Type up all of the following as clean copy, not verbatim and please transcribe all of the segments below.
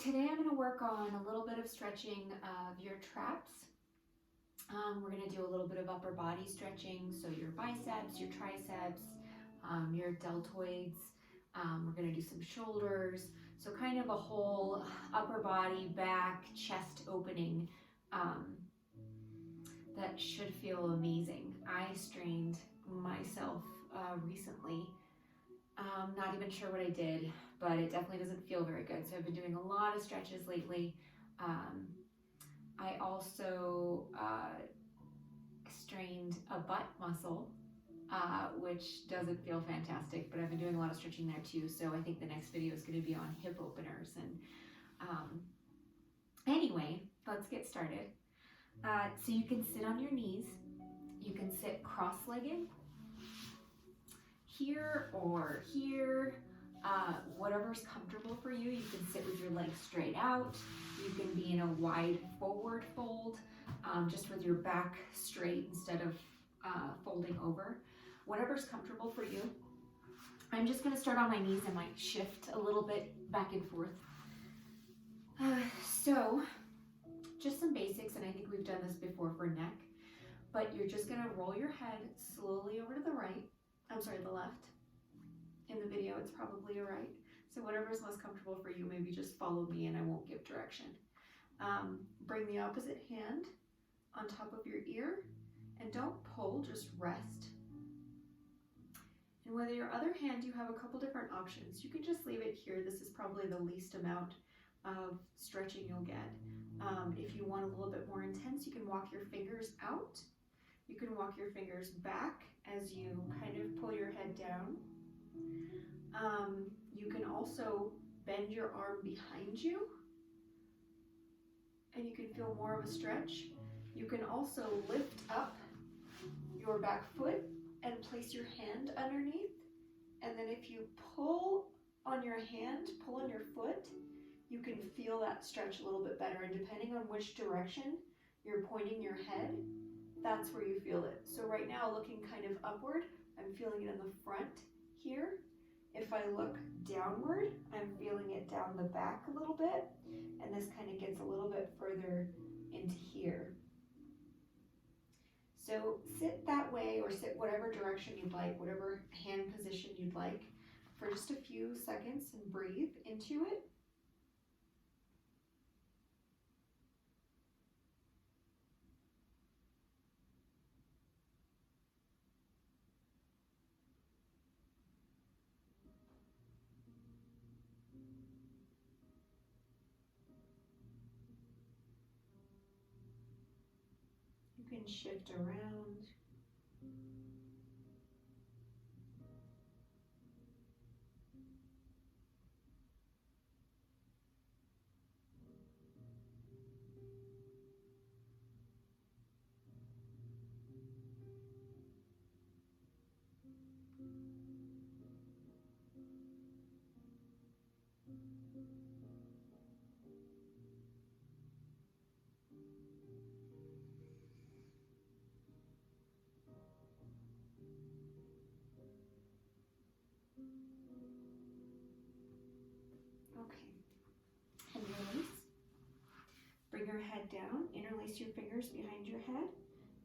today I'm going to work on a little bit of stretching of your traps. We're going to do a little bit of upper body stretching, so your biceps, your triceps, your deltoids. We're going to do some shoulders, so kind of a whole upper body, back, chest opening that should feel amazing. I strained myself recently. Not even sure what I did, but it definitely doesn't feel very good. So I've been doing a lot of stretches lately. I also strained a butt muscle, which doesn't feel fantastic, but I've been doing a lot of stretching there too. So I think the next video is going to be on hip openers. And anyway, let's get started. So you can sit on your knees. You can sit cross-legged here or here, whatever's comfortable for you. You can sit with your legs straight out. You can be in a wide forward fold, just with your back straight instead of folding over. Whatever's comfortable for you. I'm just going to start on my knees and might shift a little bit back and forth. So just some basics, and I think we've done this before for neck, but you're just going to roll your head slowly over to the right. I'm sorry, the left. In the video, it's probably a right. So whatever's most comfortable for you, maybe just follow me and I won't give direction. Bring the opposite hand on top of your ear and don't pull, just rest. And with your other hand, you have a couple different options. You can just leave it here. This is probably the least amount of stretching you'll get. If you want a little bit more intense, you can walk your fingers out. You can walk your fingers back as you kind of pull your head down. You can also bend your arm behind you and you can feel more of a stretch. You can also lift up your back foot and place your hand underneath. And then if you pull on your hand, pull on your foot, you can feel that stretch a little bit better. And depending on which direction you're pointing your head, that's where you feel it. So right now, looking kind of upward, I'm feeling it in the front here. If I look downward, I'm feeling it down the back a little bit, and this kind of gets a little bit further into here. So sit that way, or sit whatever direction you'd like, whatever hand position you'd like, for just a few seconds and breathe into it. You can shift around. Okay, and release. Bring your head down, interlace your fingers behind your head,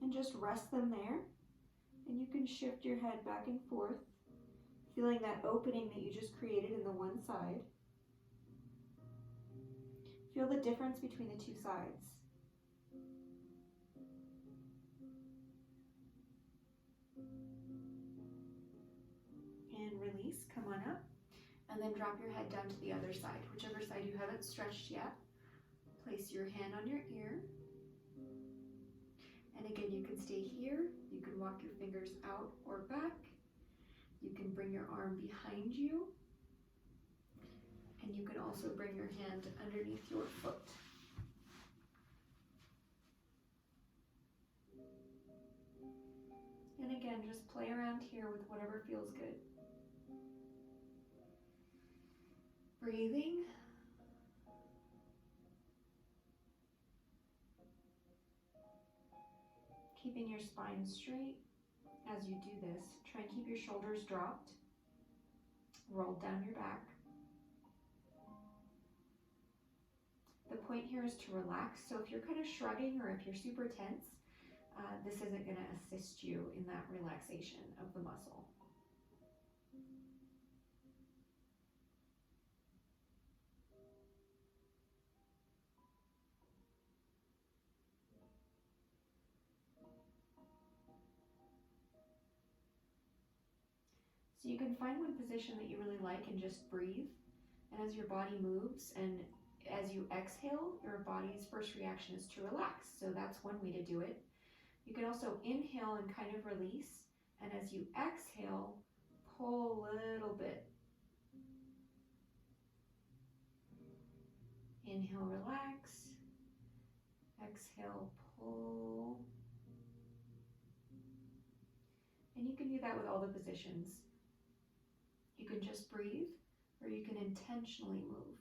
and just rest them there. And you can shift your head back and forth, feeling that opening that you just created in the one side. Feel the difference between the two sides. And release, come on up. And then drop your head down to the other side, whichever side you haven't stretched yet. Place your hand on your ear. And again, you can stay here. You can walk your fingers out or back. You can bring your arm behind you. And you can also bring your hand underneath your foot. And again, just play around here with whatever feels good. Breathing. Keeping your spine straight as you do this. Try and keep your shoulders dropped. Roll down your back. The point here is to relax. So if you're kind of shrugging or if you're super tense, this isn't going to assist you in that relaxation of the muscle. So you can find one position that you really like and just breathe. And as your body moves and as you exhale, your body's first reaction is to relax. So that's one way to do it. You can also inhale and kind of release. And as you exhale, pull a little bit. Inhale, relax. Exhale, pull. And you can do that with all the positions. You can just breathe, or you can intentionally move.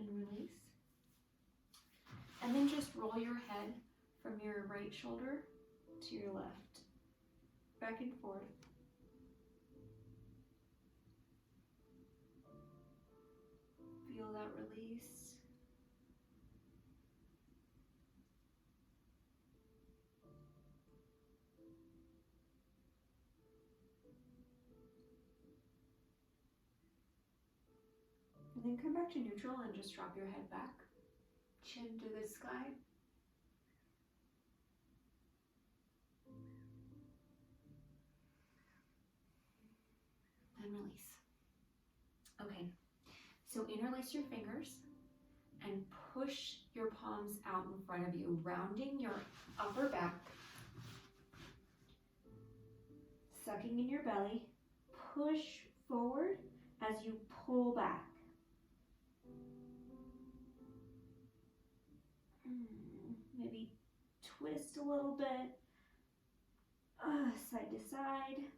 And release. And then just roll your head from your right shoulder to your left, back and forth. Feel that release. And then come back to neutral and just drop your head back, chin to the sky. And release. Okay, so interlace your fingers and push your palms out in front of you, rounding your upper back, sucking in your belly. Push forward as you pull back. Maybe twist a little bit, side to side.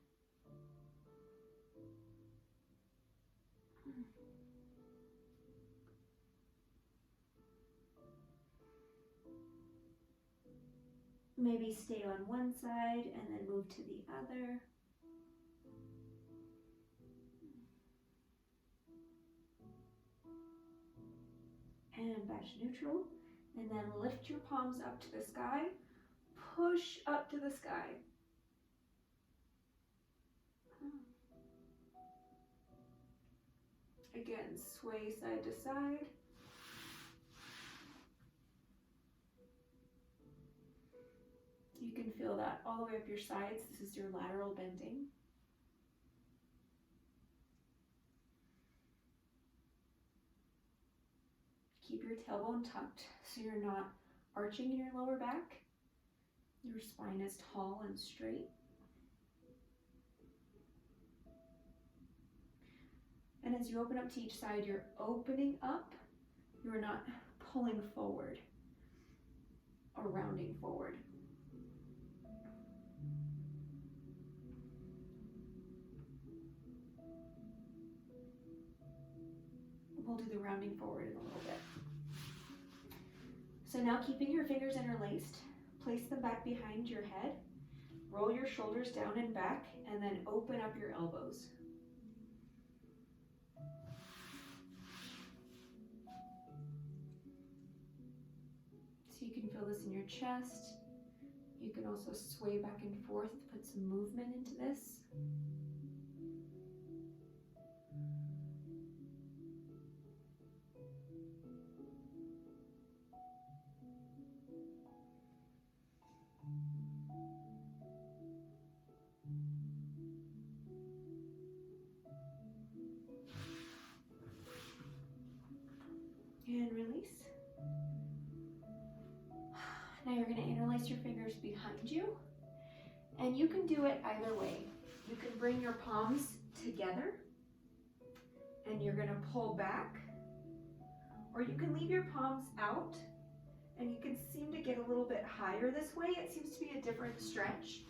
Maybe stay on one side and then move to the other. And back to neutral. And then lift your palms up to the sky. Push up to the sky. Again, sway side to side. You can feel that all the way up your sides. This is your lateral bending. Keep your tailbone tucked so you're not arching in your lower back. Your spine is tall and straight. And as you open up to each side, you're opening up. You're not pulling forward or rounding forward. We'll do the rounding forward in a little bit. So now keeping your fingers interlaced, place them back behind your head, roll your shoulders down and back, and then open up your elbows. So you can feel this in your chest. You can also sway back and forth, put some movement into this. And fingers behind you. And you can do it either way. You can bring your palms together and you're gonna pull back, or you can leave your palms out and you can seem to get a little bit higher this way. It seems to be a different stretch.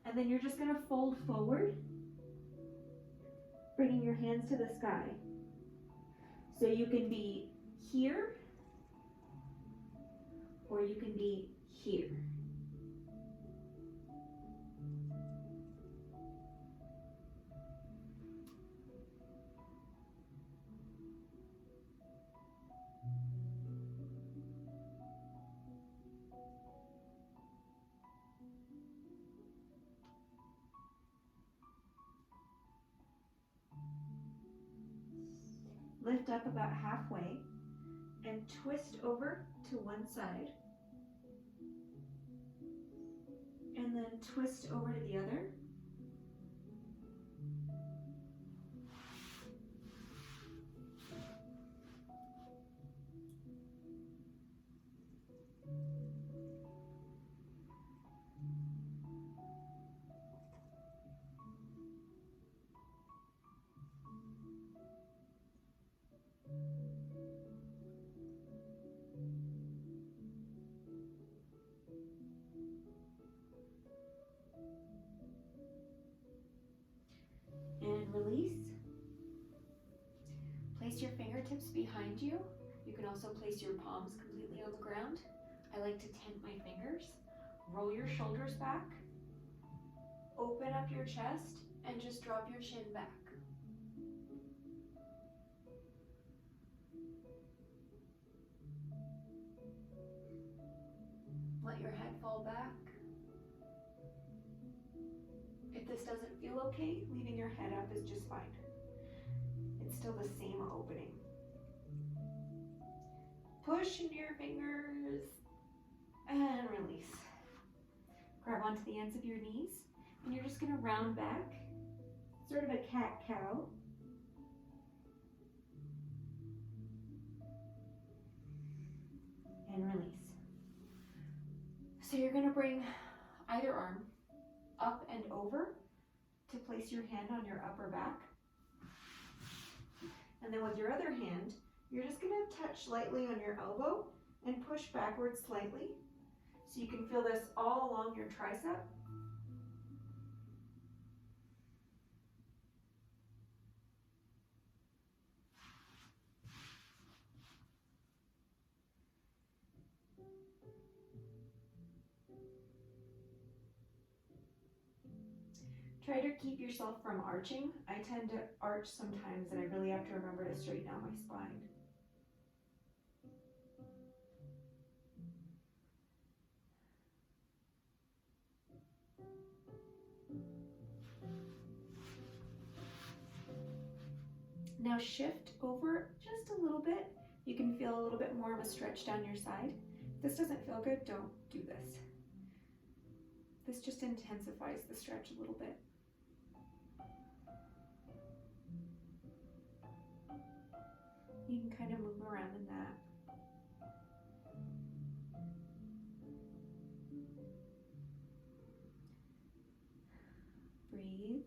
And then you're just gonna fold forward, bringing your hands to the sky. So you can be here, or you can be here. Lift up about halfway and twist over to one side. And then twist over to the other. And release. Place your fingertips behind you. You can also place your palms completely on the ground. I like to tent my fingers. Roll your shoulders back. Open up your chest and just drop your chin back. Let your head fall back. If this doesn't feel okay, leaving your head up is just fine. It's still the same opening. Push into your fingers and release. Grab onto the ends of your knees and you're just gonna round back, sort of a cat-cow. And release. So you're gonna bring either arm up and over to place your hand on your upper back. And then with your other hand, you're just gonna touch lightly on your elbow and push backwards slightly. So you can feel this all along your tricep. Try to keep yourself from arching. I tend to arch sometimes and I really have to remember to straighten out my spine. Now shift over just a little bit. You can feel a little bit more of a stretch down your side. If this doesn't feel good, don't do this. This just intensifies the stretch a little bit. You can kind of move around in that. Breathe.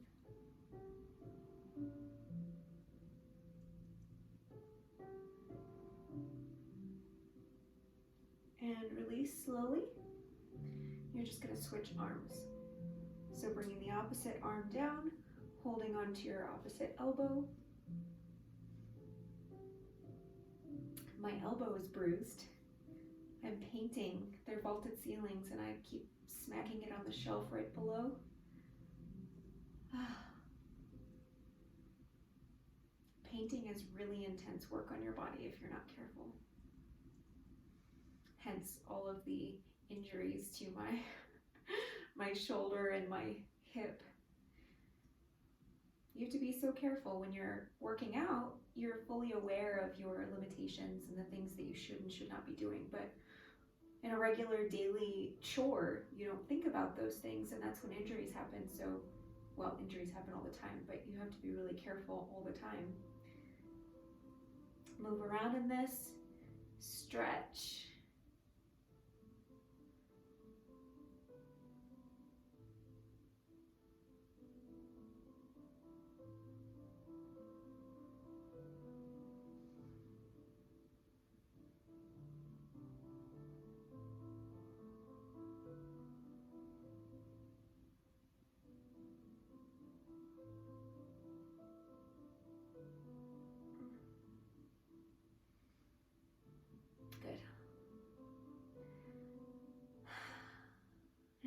And release slowly. You're just going to switch arms. So bringing the opposite arm down, holding onto your opposite elbow. My elbow is bruised. I'm painting their vaulted ceilings and I keep smacking it on the shelf right below. Painting is really intense work on your body if you're not careful. Hence all of the injuries to my shoulder and my hip. You have to be so careful when you're working out. You're fully aware of your limitations and the things that you should and should not be doing, but in a regular daily chore, you don't think about those things, and that's when injuries happen. So, well, injuries happen all the time, but you have to be really careful all the time. Move around in this, stretch.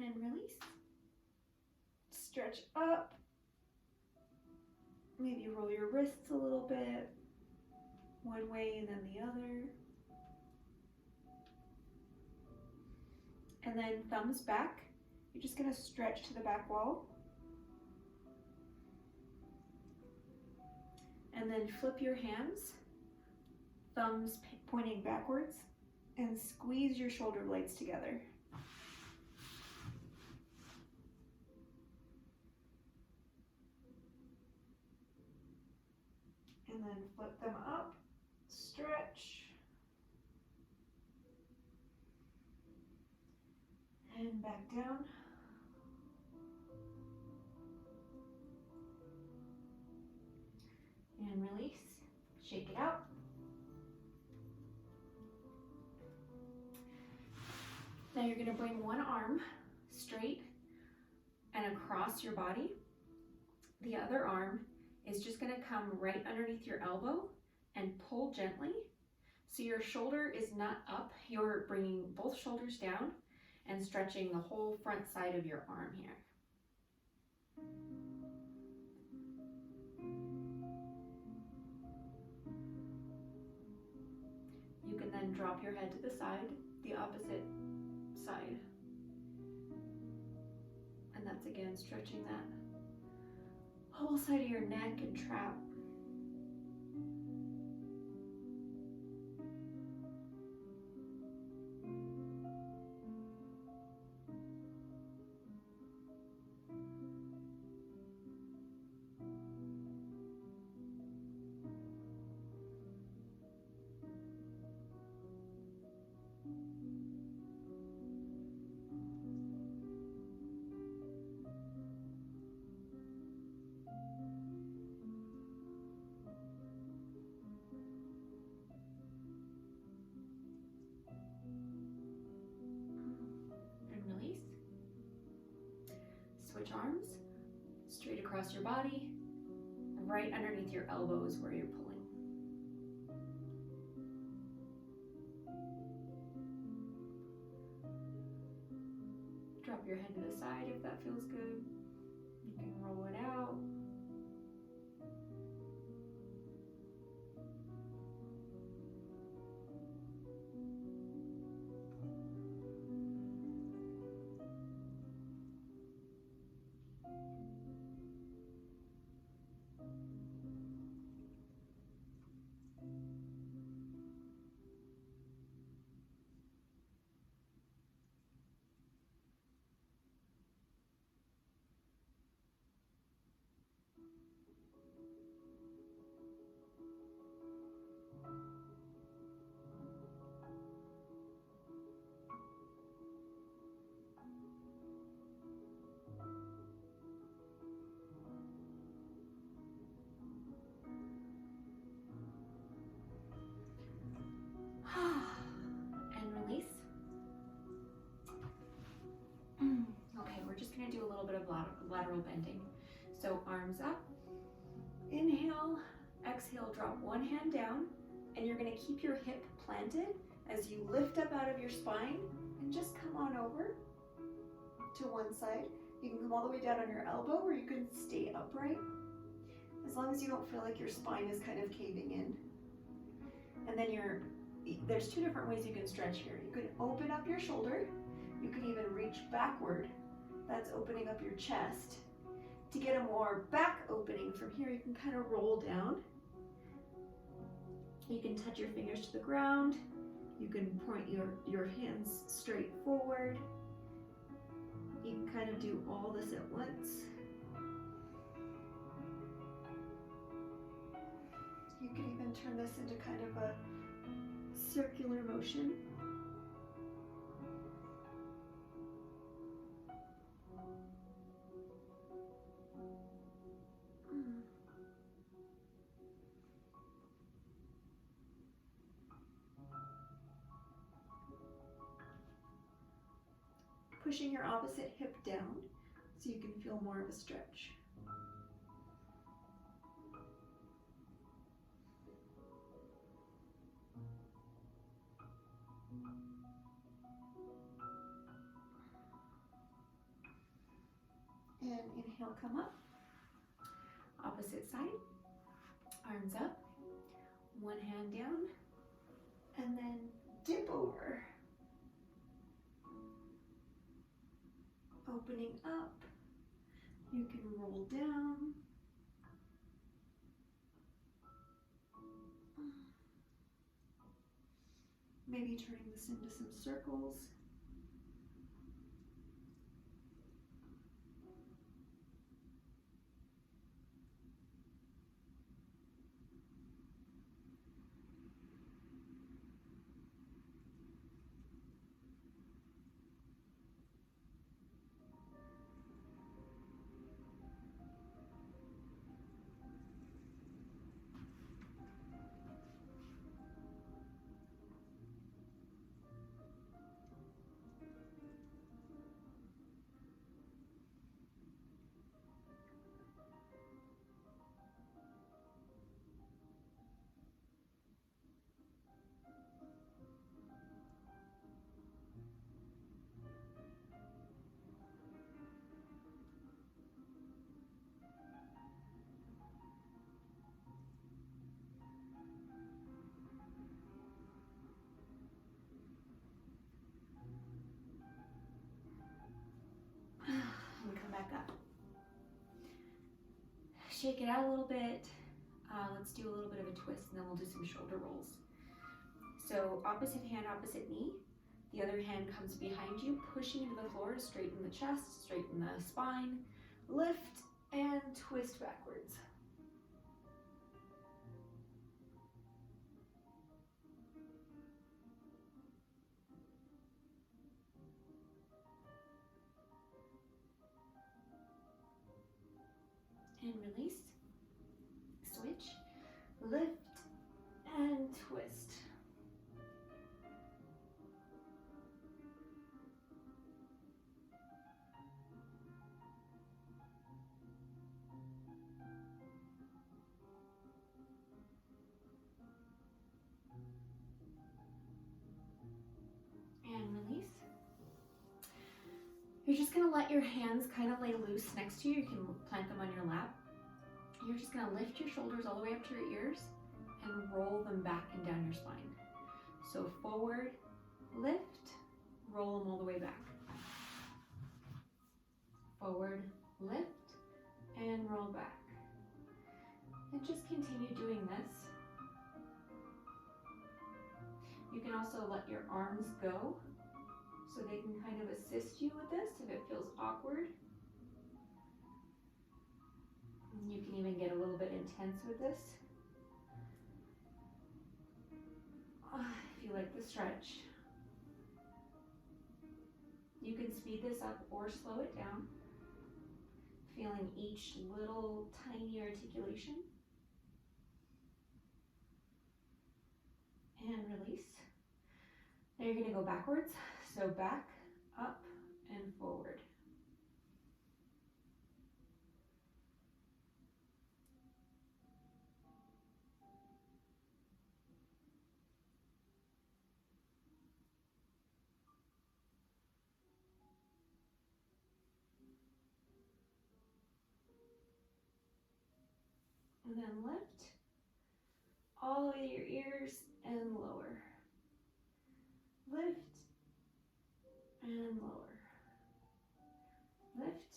and release. Stretch up. Maybe roll your wrists a little bit, one way and then the other. And then thumbs back. You're just gonna stretch to the back wall. And then flip your hands, thumbs pointing backwards, and squeeze your shoulder blades together. And then flip them up, stretch, and back down. And release, shake it out. Now you're gonna bring one arm straight and across your body. The other arm is just gonna come right underneath your elbow and pull gently. So your shoulder is not up, you're bringing both shoulders down and stretching the whole front side of your arm here. You can then drop your head to the side, the opposite side. And that's again stretching that whole side of your neck and trap. Switch arms, straight across your body, right underneath your elbows where you're pulling. Drop your head to the side if that feels good. You can roll it out. And release. Okay, we're just gonna do a little bit of lateral bending. So arms up, inhale, exhale, drop one hand down, and you're gonna keep your hip planted as you lift up out of your spine and just come on over to one side. You can come all the way down on your elbow or you can stay upright, as long as you don't feel like your spine is kind of caving in. And then there's two different ways you can stretch here. You can open up your shoulder. You can even reach backward. That's opening up your chest. To get a more back opening from here, you can kind of roll down. You can touch your fingers to the ground. You can point your hands straight forward. You can kind of do all this at once. You can even turn this into kind of a circular motion. Pushing your opposite hip down so you can feel more of a stretch. inhale, come up. Opposite side, arms up, one hand down, and then dip over. Opening up, you can roll down. Maybe turning this into some circles. And come back up. Shake it out a little bit. Let's do a little bit of a twist, and then we'll do some shoulder rolls. So opposite hand, opposite knee. The other hand comes behind you, pushing into the floor to straighten the chest, straighten the spine. Lift and twist backwards. And release. Switch. Lift and twist. And release. You're just going to let your hands kind of lay loose next to you. You can plant them on your lap. You're just going to lift your shoulders all the way up to your ears and roll them back and down your spine. So forward, lift, roll them all the way back. Forward, lift, and roll back. And just continue doing this. You can also let your arms go so they can kind of assist you with this if it feels awkward. And you can even get a little bit intense with this. If you like the stretch. You can speed this up or slow it down, feeling each little tiny articulation. And release. Now you're going to go backwards. So back, up, and forward. And then lift all the way to your ears and lower. Lift and lower. Lift,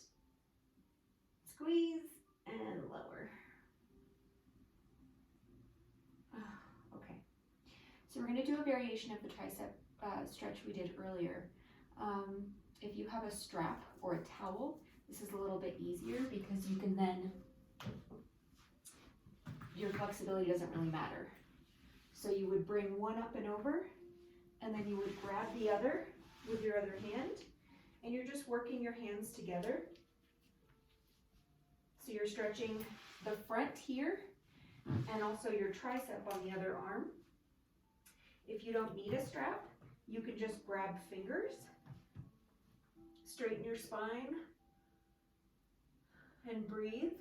squeeze, and lower. Okay. So we're going to do a variation of the tricep stretch we did earlier. If you have a strap or a towel, this is a little bit easier because you can then, your flexibility doesn't really matter. So you would bring one up and over, and then you would grab the other with your other hand, and you're just working your hands together. So you're stretching the front here and also your tricep on the other arm. If you don't need a strap, you can just grab fingers, straighten your spine, and breathe.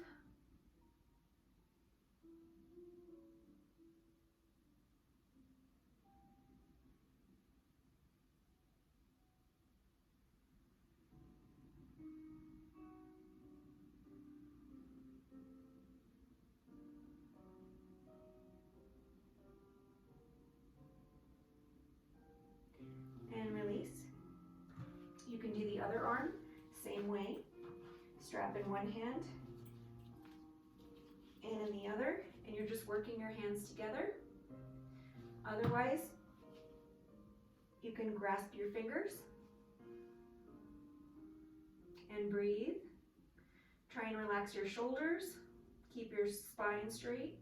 strap in one hand and in the other, and you're just working your hands together. Otherwise, you can grasp your fingers and breathe. Try and relax your shoulders. Keep your spine straight.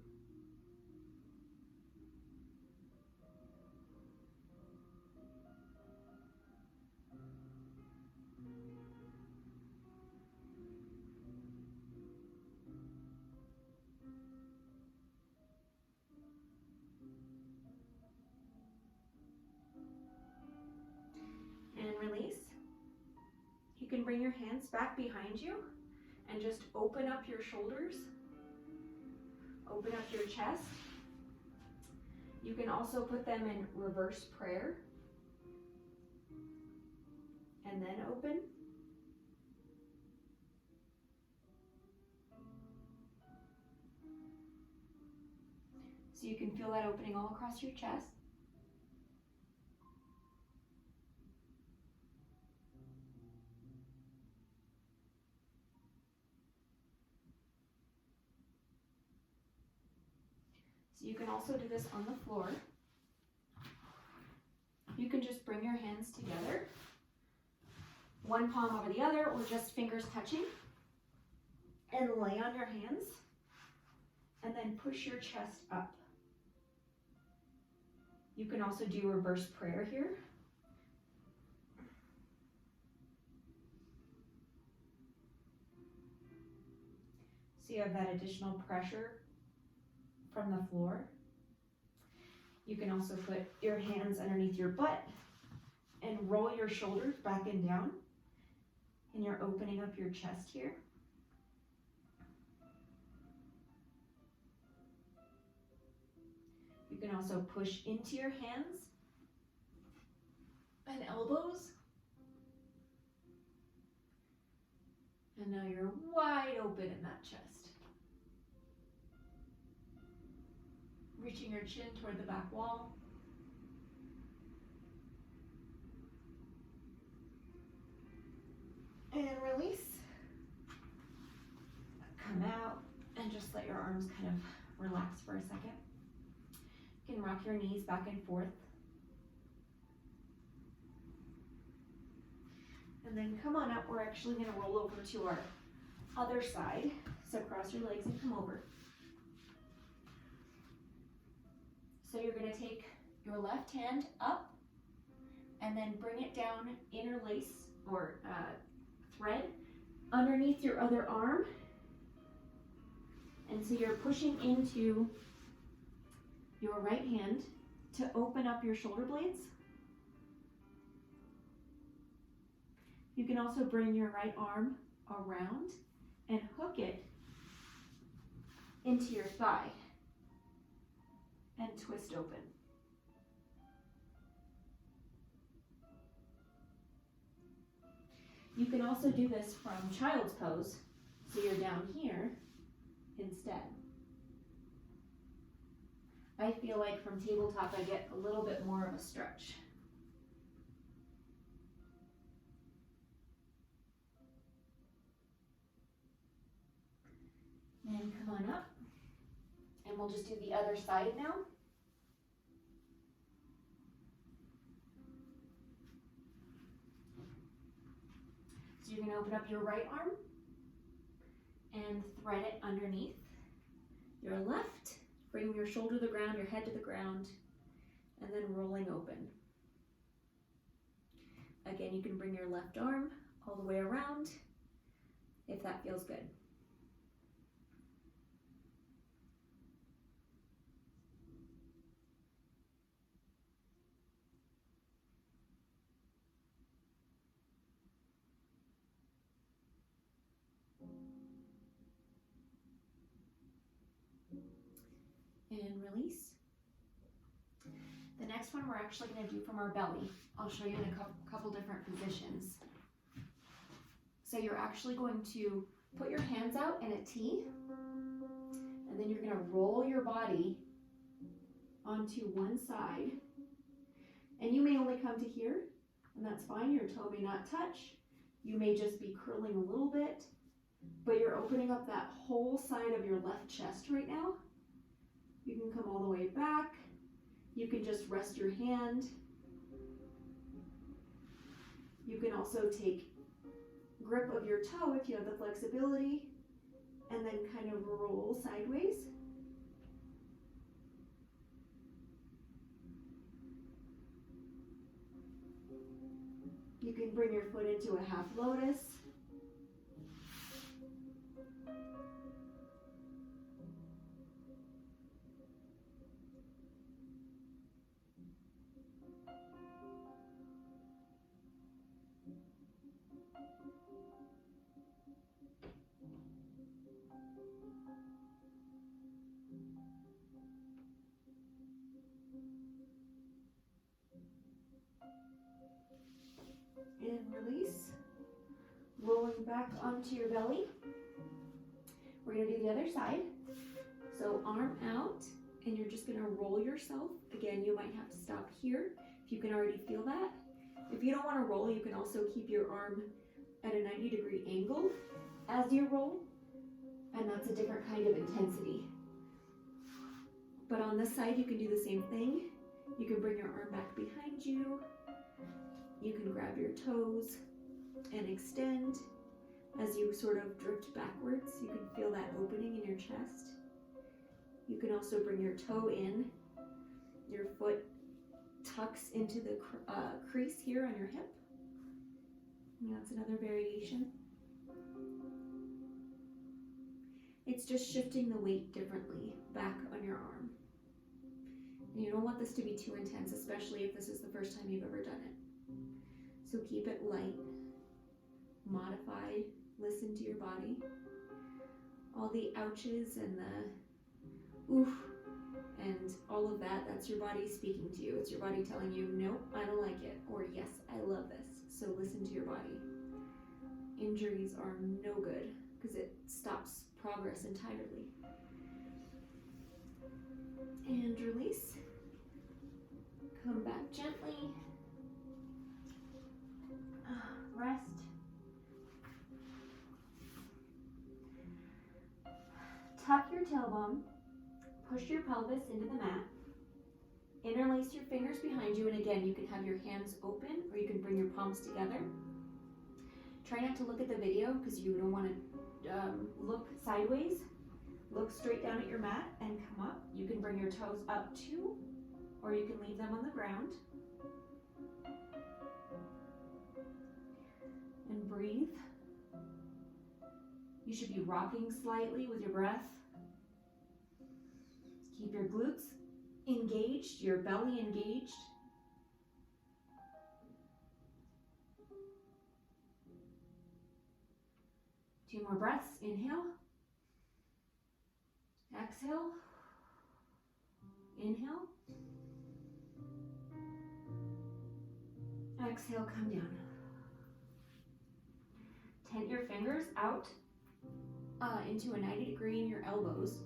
And release. You can bring your hands back behind you and just open up your shoulders. Open up your chest. You can also put them in reverse prayer. And then open. So you can feel that opening all across your chest. So you can also do this on the floor. You can just bring your hands together, one palm over the other, or just fingers touching, and lay on your hands, and then push your chest up. You can also do reverse prayer here. So you have that additional pressure from the floor. You can also put your hands underneath your butt and roll your shoulders back and down. And you're opening up your chest here. You can also push into your hands and elbows. And now you're wide open in that chest. Reaching your chin toward the back wall. And release. Come out and just let your arms kind of relax for a second. You can rock your knees back and forth. And then come on up. We're actually going to roll over to our other side. So cross your legs and come over. So you're going to take your left hand up and then bring it down, interlace or thread underneath your other arm. And so you're pushing into your right hand to open up your shoulder blades. You can also bring your right arm around and hook it into your thigh and twist open. You can also do this from child's pose, so you're down here instead. I feel like from tabletop I get a little bit more of a stretch. And come on up. And we'll just do the other side now. So you're going to open up your right arm and thread it underneath your left, bring your shoulder to the ground, your head to the ground, and then rolling open. Again, you can bring your left arm all the way around if that feels good. And release. The next one we're actually going to do from our belly. I'll show you in a couple different positions. So you're actually going to put your hands out in a T, and then you're going to roll your body onto one side. And you may only come to here, and that's fine. Your toe may not touch. You may just be curling a little bit, but you're opening up that whole side of your left chest right now. You can come all the way back. You can just rest your hand. You can also take grip of your toe if you have the flexibility, and then kind of roll sideways. You can bring your foot into a half lotus. And release. Rolling back onto your belly. We're going to do the other side. So arm out, and you're just going to roll yourself. Again, you might have to stop here if you can already feel that. If you don't want to roll, you can also keep your arm at a 90-degree angle as you roll, and that's a different kind of intensity. But on this side, you can do the same thing. You can bring your arm back behind you. You can grab your toes and extend. As you sort of drift backwards, you can feel that opening in your chest. You can also bring your toe in. Your foot tucks into the crease here on your hip. And that's another variation. It's just shifting the weight differently back on your arm. And you don't want this to be too intense, especially if this is the first time you've ever done it. So keep it light, modify, listen to your body. All the ouches and the oof and all of that, that's your body speaking to you. It's your body telling you, nope, I don't like it, or yes, I love this. So listen to your body. Injuries are no good because it stops progress entirely. And release. Come back gently. Rest. Tuck your tailbone. Push your pelvis into the mat. Interlace your fingers behind you, and again, you can have your hands open or you can bring your palms together. Try not to look at the video because you don't want to look sideways. Look straight down at your mat and come up. You can bring your toes up too, or you can leave them on the ground. And breathe. You should be rocking slightly with your breath. Keep your glutes engaged, your belly engaged. Two more breaths. Inhale. Exhale. Inhale. Exhale, come down. Tent your fingers out into a 90-degree in your elbows,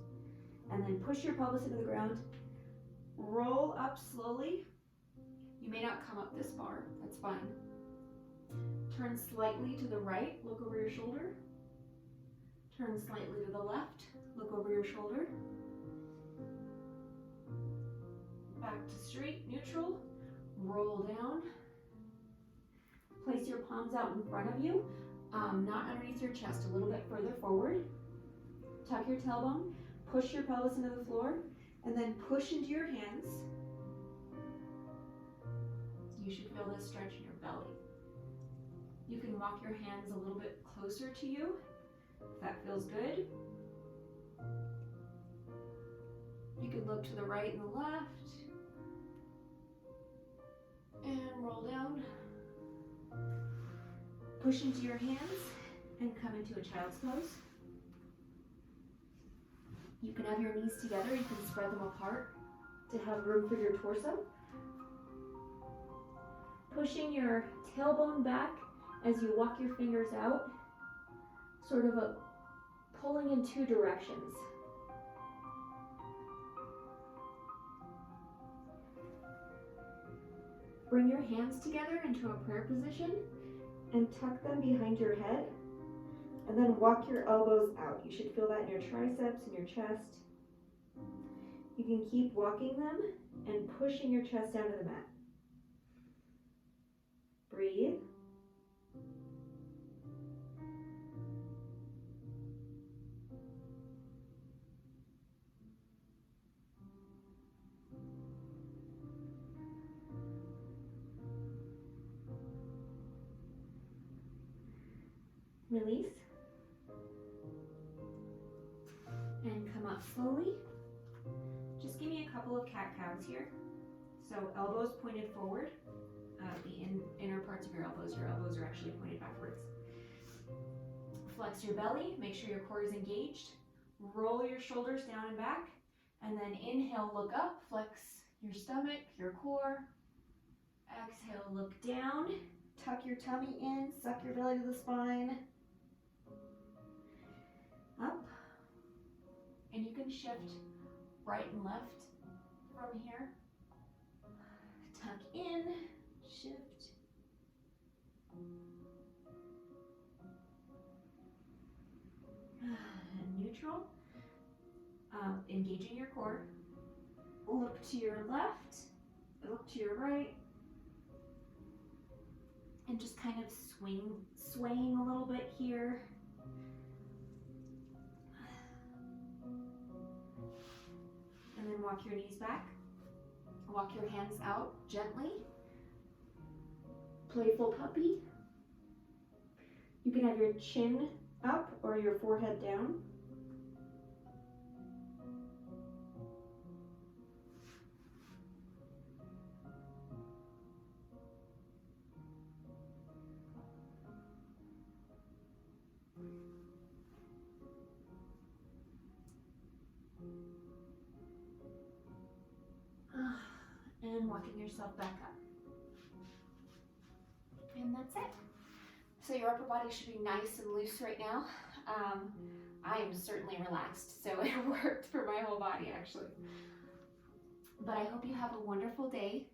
and then push your pelvis into the ground. Roll up slowly. You may not come up this far, that's fine. Turn slightly to the right, look over your shoulder. Turn slightly to the left, look over your shoulder. Back to straight, neutral. Roll down. Place your palms out in front of you, not underneath your chest, a little bit further forward. Tuck your tailbone, push your pelvis into the floor, and then push into your hands. You should feel this stretch in your belly. You can walk your hands a little bit closer to you, if that feels good. You can look to the right and the left. And roll down. Push into your hands and come into a child's pose. You can have your knees together, you can spread them apart to have room for your torso. Pushing your tailbone back as you walk your fingers out, sort of a pulling in two directions. Bring your hands together into a prayer position and tuck them behind your head. And then walk your elbows out. You should feel that in your triceps and your chest. You can keep walking them and pushing your chest down to the mat. Breathe. Release. And come up slowly. Just give me a couple of cat-cows here. So elbows pointed forward. The inner parts of your elbows are actually pointed backwards. Flex your belly, make sure your core is engaged. Roll your shoulders down and back. And then inhale, look up, flex your stomach, your core. Exhale, look down. Tuck your tummy in, suck your belly to the spine. Up. And you can shift right and left from here. Tuck in, shift. Neutral. Engaging your core. Look to your left, look to your right. And just kind of swaying a little bit here. And then walk your knees back. Walk your hands out gently. Playful puppy. You can have your chin up or your forehead down. And walking yourself back up. And that's it. So your upper body should be nice and loose right now. I am certainly relaxed, so it worked for my whole body actually. But I hope you have a wonderful day.